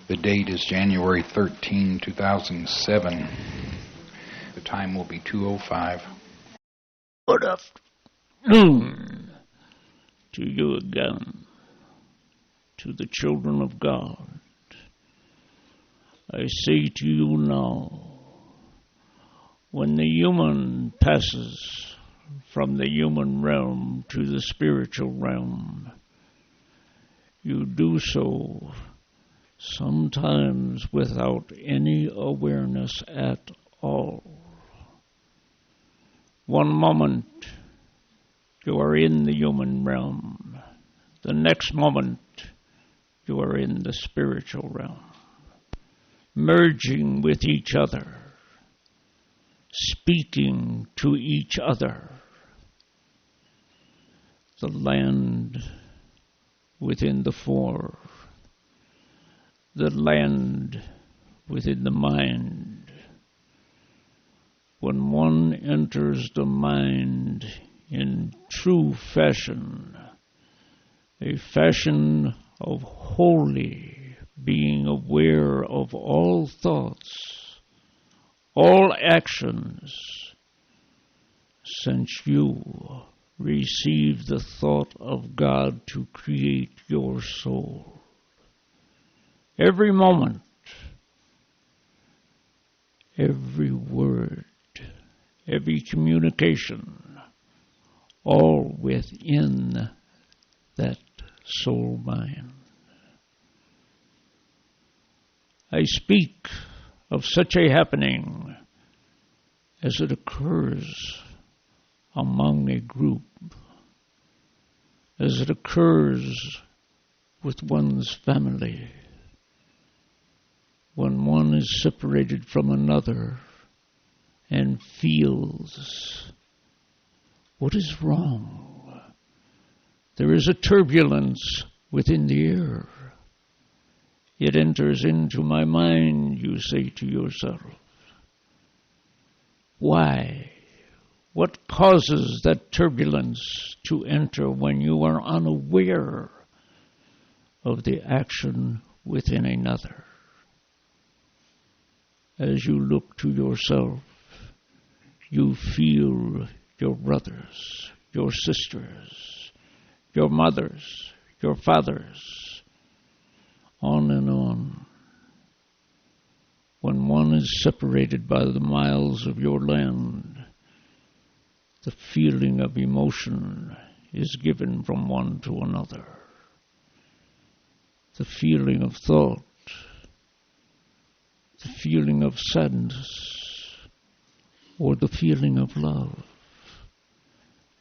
The date is January 13, 2007. The time will be 2:05. Good afternoon to you again, to the children of God. I say to you now, when the human passes from the human realm to the spiritual realm, you do so sometimes without any awareness at all. One moment you are in the human realm, the next moment you are in the spiritual realm, merging with each other, speaking to each other. The land within the form, the land within the mind. When one enters the mind in true fashion, a fashion of wholly being aware of all thoughts, all actions, since you received the thought of God to create your soul. Every moment, every word, every communication, all within that soul mind. I speak of such a happening as it occurs among a group, as it occurs with one's family, when one is separated from another and feels, what is wrong? There is a turbulence within the air. It enters into my mind, you say to yourself. Why? What causes that turbulence to enter when you are unaware of the action within another? As you look to yourself, you feel your brothers, your sisters, your mothers, your fathers, on and on. When one is separated by the miles of your land, the feeling of emotion is given from one to another. The feeling of thought, the feeling of sadness, or the feeling of love,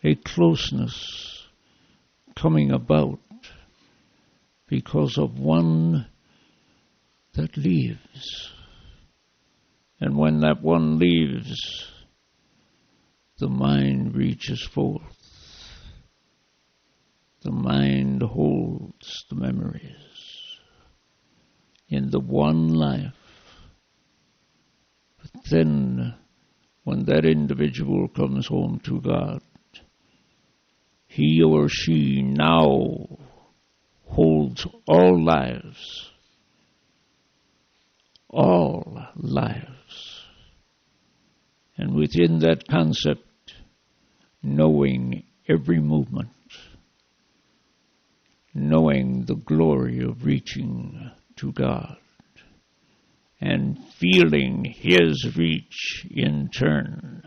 a closeness coming about because of one that leaves. And when that one leaves, the mind reaches forth. The mind holds the memories in the one life. But then, when that individual comes home to God, he or she now holds all lives. All lives. And within that concept, knowing every movement, knowing the glory of reaching to God, and feeling His reach in turn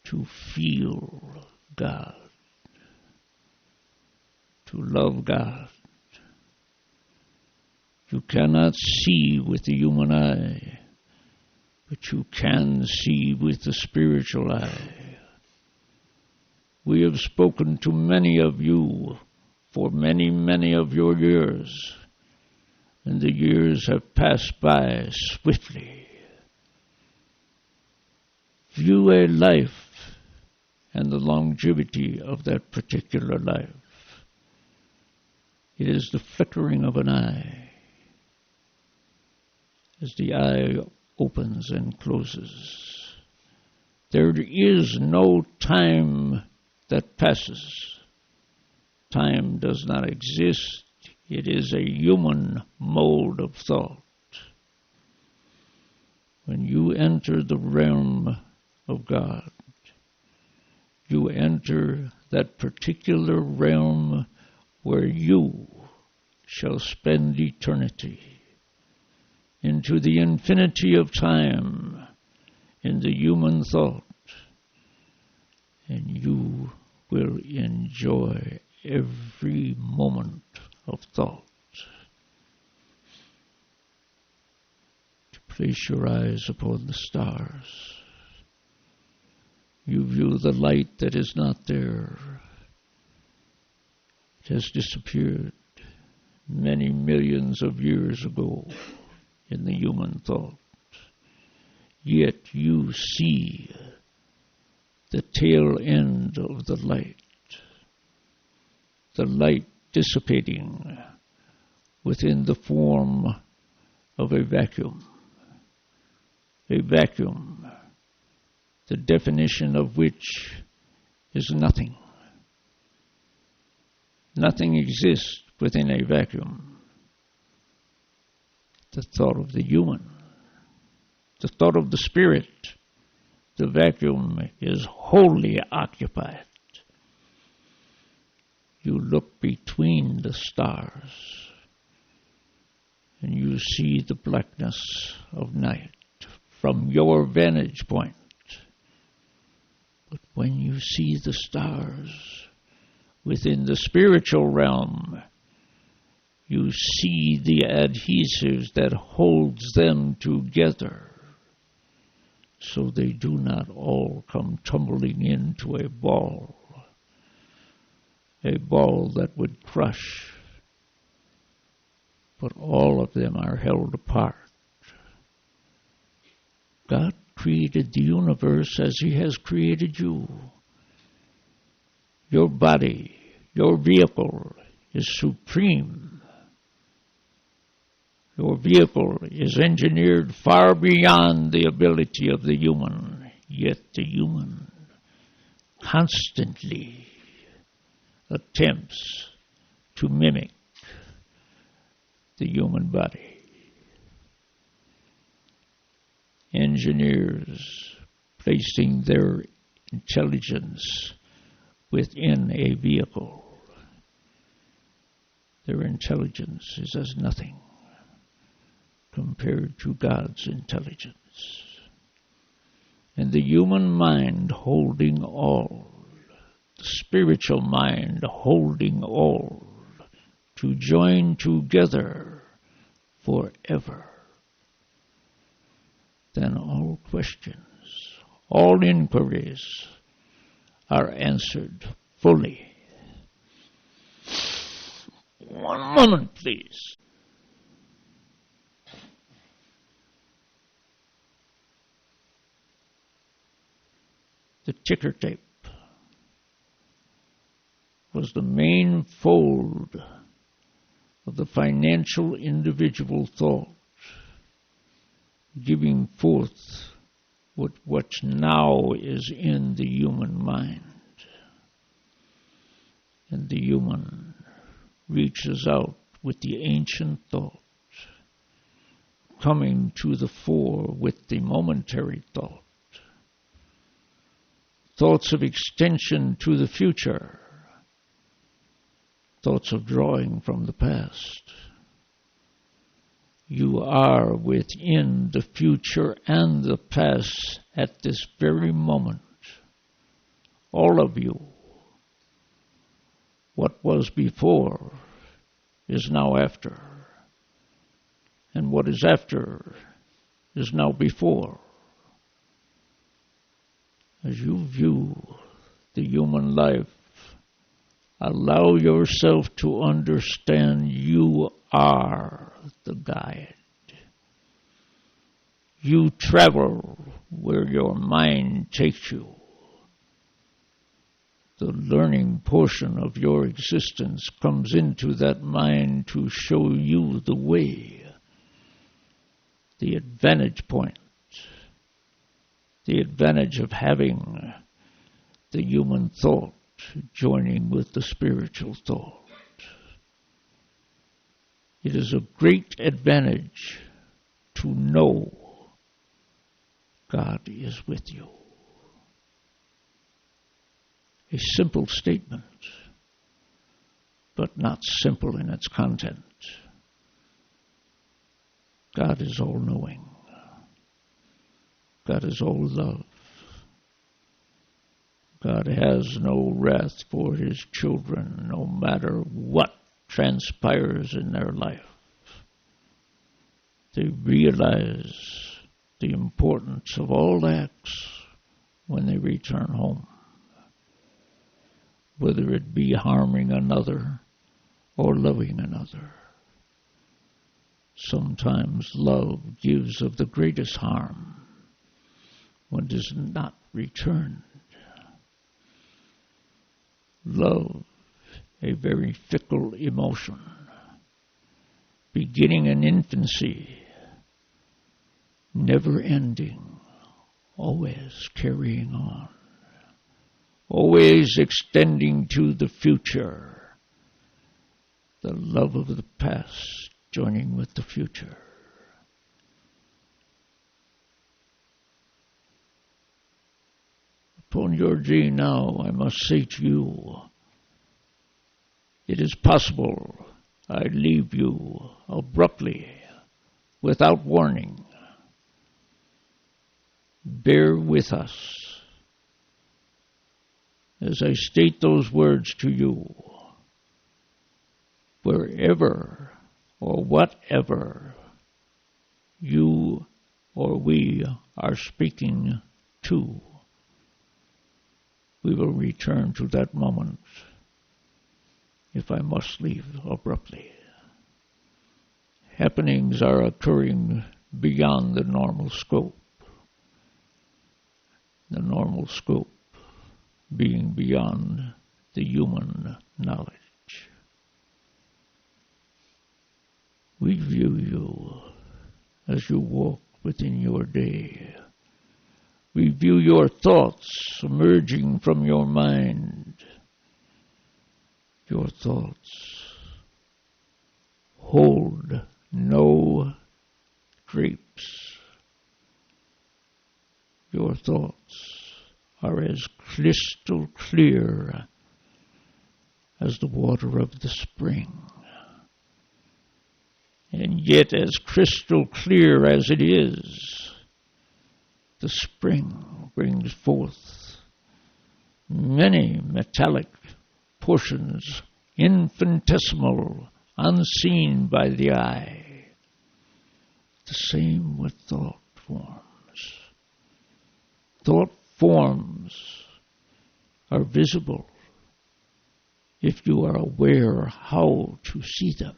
to feel God, to love God. You cannot see with the human eye, but you can see with the spiritual eye. We have spoken to many of you for many, many of your years, and the years have passed by swiftly. View a life and the longevity of that particular life. It is the flickering of an eye. As the eye opens and closes, there is no time that passes. Time does not exist It is a human mode of thought. When you enter the realm of God, you enter that particular realm where you shall spend eternity, into the infinity of time in the human thought, and you will enjoy every moment of thought. To place your eyes upon the stars, you view the light that is not there. It has disappeared many millions of years ago in the human thought. Yet you see the tail end of the light dissipating within the form of a vacuum. A vacuum, the definition of which is nothing. Nothing exists within a vacuum. The thought of the human, the thought of the spirit, the vacuum is wholly occupied. You look between the stars and you see the blackness of night from your vantage point. But when you see the stars within the spiritual realm, you see the adhesives that holds them together, so they do not all come tumbling into a ball that would crush, but all of them are held apart. God created the universe as He has created you. Your body, your vehicle is supreme. Your vehicle is engineered far beyond the ability of the human, yet the human constantly attempts to mimic the human body. Engineers placing their intelligence within a vehicle. Their intelligence is as nothing compared to God's intelligence. And the human mind holding all, the spiritual mind holding all, to join together forever. Then all questions, all inquiries are answered fully. One moment, please. The ticker tape was the main fold of the financial individual thought, giving forth what now is in the human mind. And the human reaches out with the ancient thought, coming to the fore with the momentary thought. Thoughts of extension to the future, thoughts of drawing from the past. You are within the future and the past at this very moment. All of you. What was before is now after. And what is after is now before. As you view the human life, allow yourself to understand you are the guide. You travel where your mind takes you. The learning portion of your existence comes into that mind to show you the way, the advantage point, the advantage of having the human thought joining with the spiritual thought. It is a great advantage to know God is with you. A simple statement, but not simple in its content. God is all-knowing. God is all love. God has no wrath for his children, no matter what transpires in their life. They realize the importance of all acts when they return home, whether it be harming another or loving another. Sometimes love gives of the greatest harm when it is not returned. Love, a very fickle emotion, beginning in infancy, never ending, always carrying on, always extending to the future, the love of the past joining with the future. Upon your journey now, I must say to you, it is possible I leave you abruptly, without warning. Bear with us as I state those words to you. Wherever or whatever you or we are speaking to, we will return to that moment if I must leave abruptly. Happenings are occurring beyond the normal scope. The normal scope being beyond the human knowledge. We view you as you walk within your day. We view your thoughts emerging from your mind. Your thoughts hold no drapes. Your thoughts are as crystal clear as the water of the spring. And yet as crystal clear as it is, the spring brings forth many metallic portions, infinitesimal, unseen by the eye. The same with thought forms. Thought forms are visible if you are aware how to see them,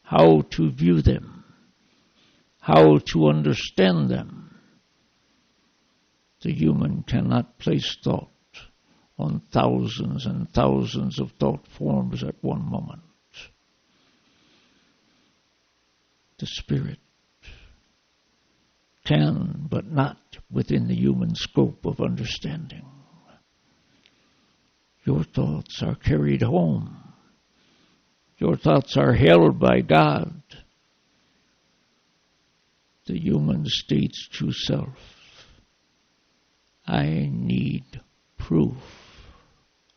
how to view them, how to understand them. The human cannot place thought on thousands and thousands of thought forms at one moment. The spirit can, but not within the human scope of understanding. Your thoughts are carried home. Your thoughts are held by God. The human states true self. I need proof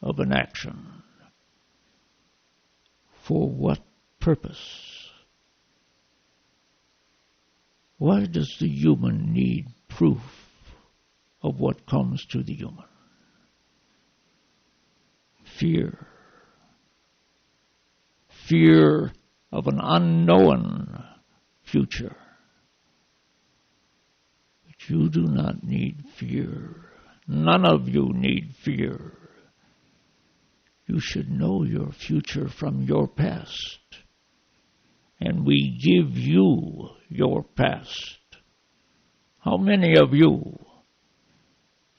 of an action. For what purpose? Why does the human need proof of what comes to the human? Fear. Fear of an unknown future. But you do not need fear. None of you need fear. You should know your future from your past. And we give you your past. How many of you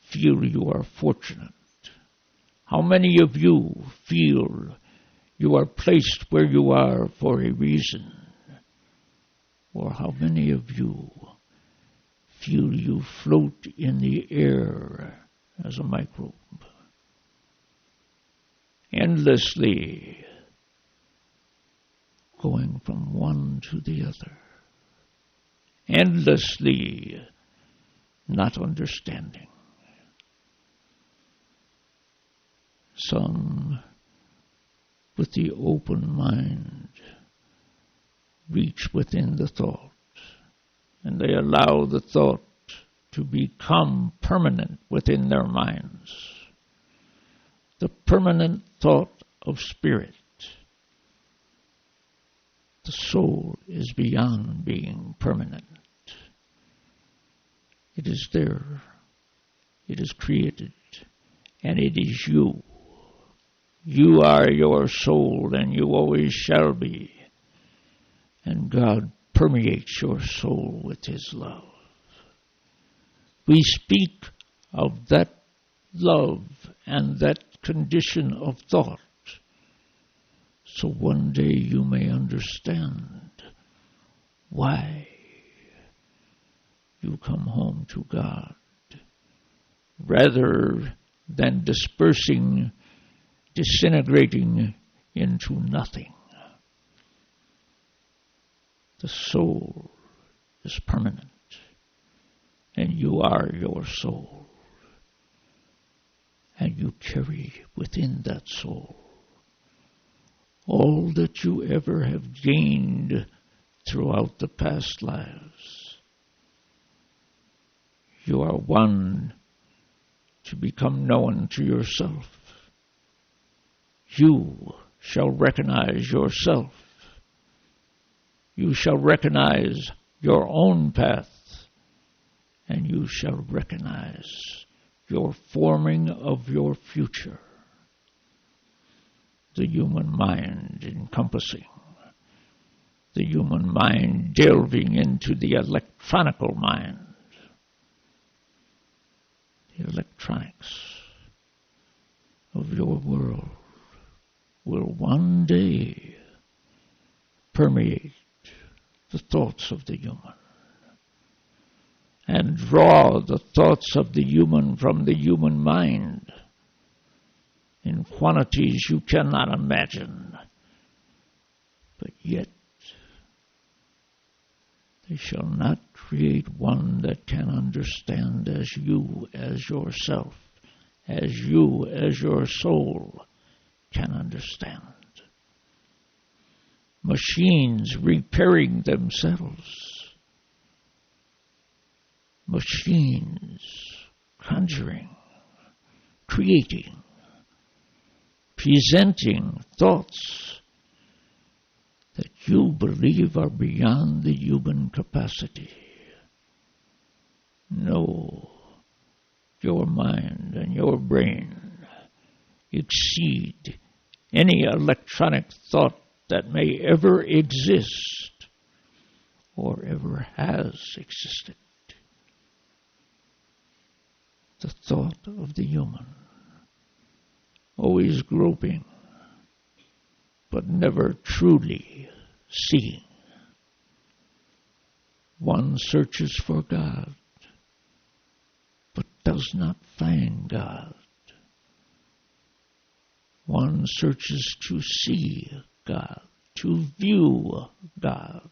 feel you are fortunate? How many of you feel you are placed where you are for a reason? Or how many of you feel you float in the air as a microbe? Endlessly going from one to the other, endlessly not understanding. Some, with the open mind, reach within the thought, and they allow the thought to become permanent within their minds. The permanent thought of spirit. The soul is beyond being permanent. It is there. It is created. And it is you. You are your soul, and you always shall be. And God permeates your soul with His love. We speak of that love and that condition of thought, so one day you may understand why you come home to God, rather than disintegrating into nothing. The soul is permanent, and you are your soul, and you carry within that soul all that you ever have gained throughout the past lives. You are one to become known to yourself. You shall recognize yourself. You shall recognize your own path, and you shall recognize your forming of your future. The human mind encompassing, the human mind delving into the electronical mind. The electronics of your world will one day permeate the thoughts of the human and draw the thoughts of the human from the human mind in quantities you cannot imagine. But yet, they shall not create one that can understand as you, as yourself, as you, as your soul can understand. Machines repairing themselves. Machines conjuring, creating, presenting thoughts that you believe are beyond the human capacity. No, your mind and your brain exceed any electronic thought that may ever exist or ever has existed. The thought of the human, always groping, but never truly seeing. One searches for God, but does not find God. One searches to see God, to view God,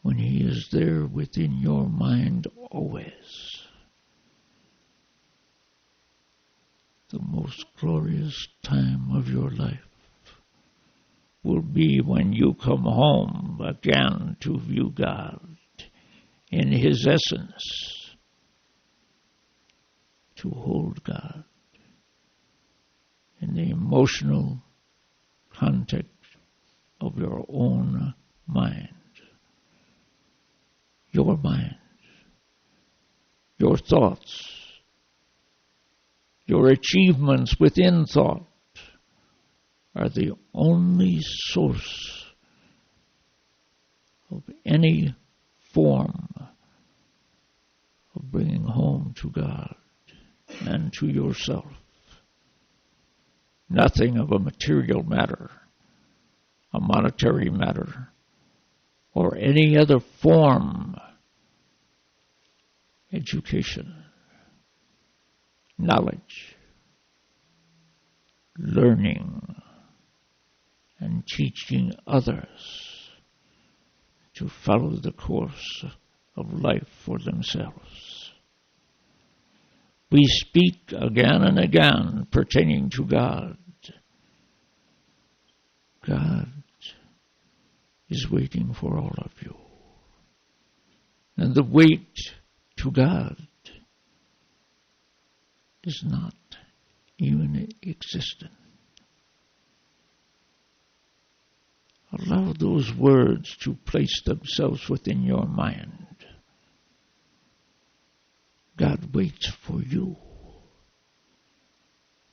when He is there within your mind always. The most glorious time of your life will be when you come home again to view God in His essence, to hold God in the emotional context of your own mind. Your mind, your thoughts, your achievements within thought are the only source of any form of bringing home to God and to yourself. Nothing of a material matter, a monetary matter, or any other form, education, knowledge, learning, and teaching others to follow the course of life for themselves. We speak again and again pertaining to God. God is waiting for all of you. And the wait to God is not even existent. Allow those words to place themselves within your mind. God waits for you.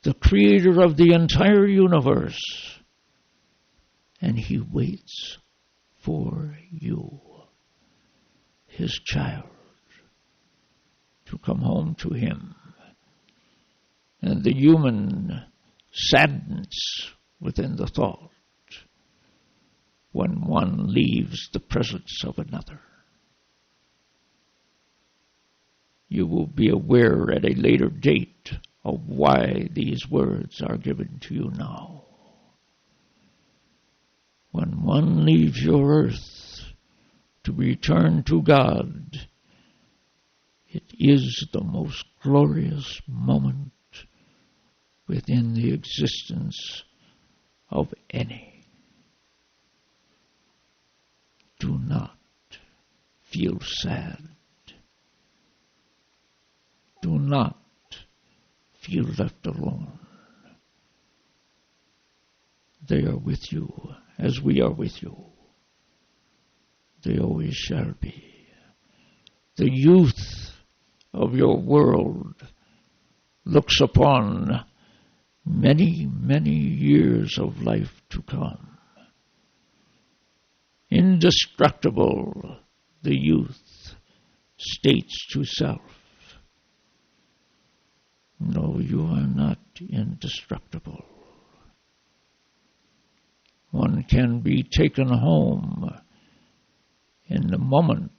The creator of the entire universe. And he waits for you, his child, to come home to him. And the human saddens within the thought when one leaves the presence of another. You will be aware at a later date of why these words are given to you now. When one leaves your earth to return to God, it is the most glorious moment within the existence of any. Do not feel sad. Do not feel left alone. They are with you as we are with you. They always shall be. The youth of your world looks upon many, many years of life to come. Indestructible, the youth states to self. No, you are not indestructible. One can be taken home in the moment,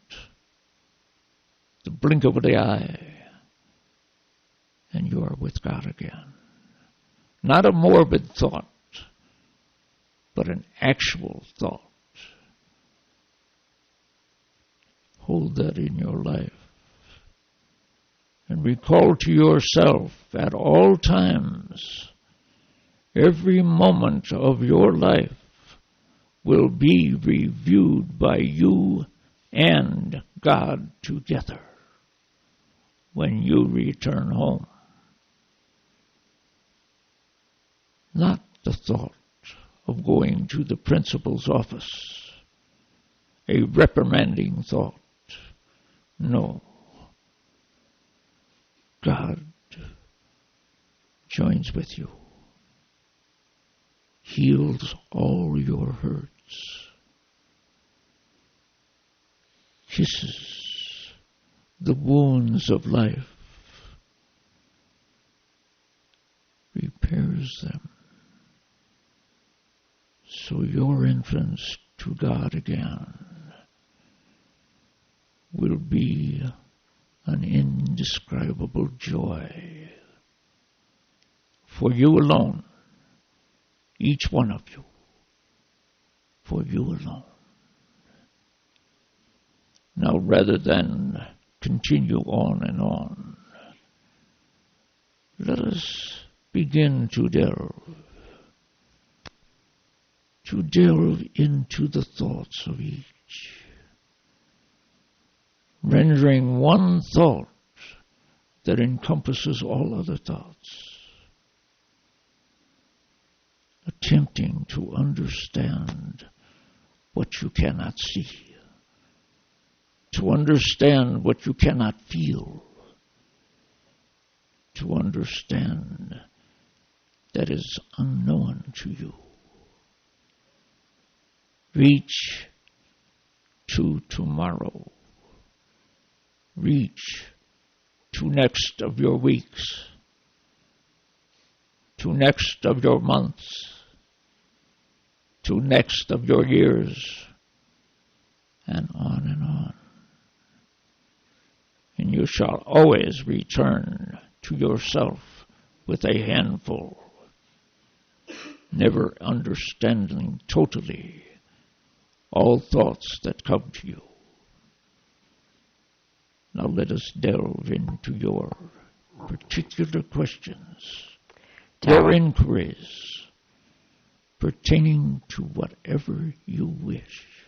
the blink of the eye, and you are with God again. Not a morbid thought, but an actual thought. Hold that in your life. And recall to yourself at all times, every moment of your life will be reviewed by you and God together when you return home. Not the thought of going to the principal's office, a reprimanding thought. No. God joins with you, heals all your hurts, kisses the wounds of life, repairs them, so your entrance to God again will be an indescribable joy for you alone, each one of you, for you alone. Now, rather than continue on and on, let us begin to delve into the thoughts of each, rendering one thought that encompasses all other thoughts, attempting to understand what you cannot see, to understand what you cannot feel, to understand that is unknown to you. Reach to tomorrow. Reach to next of your weeks, to next of your months, to next of your years, and on and on. And you shall always return to yourself with a handful never understanding totally all thoughts that come to you. Now let us delve into your particular questions, your inquiries, pertaining to whatever you wish.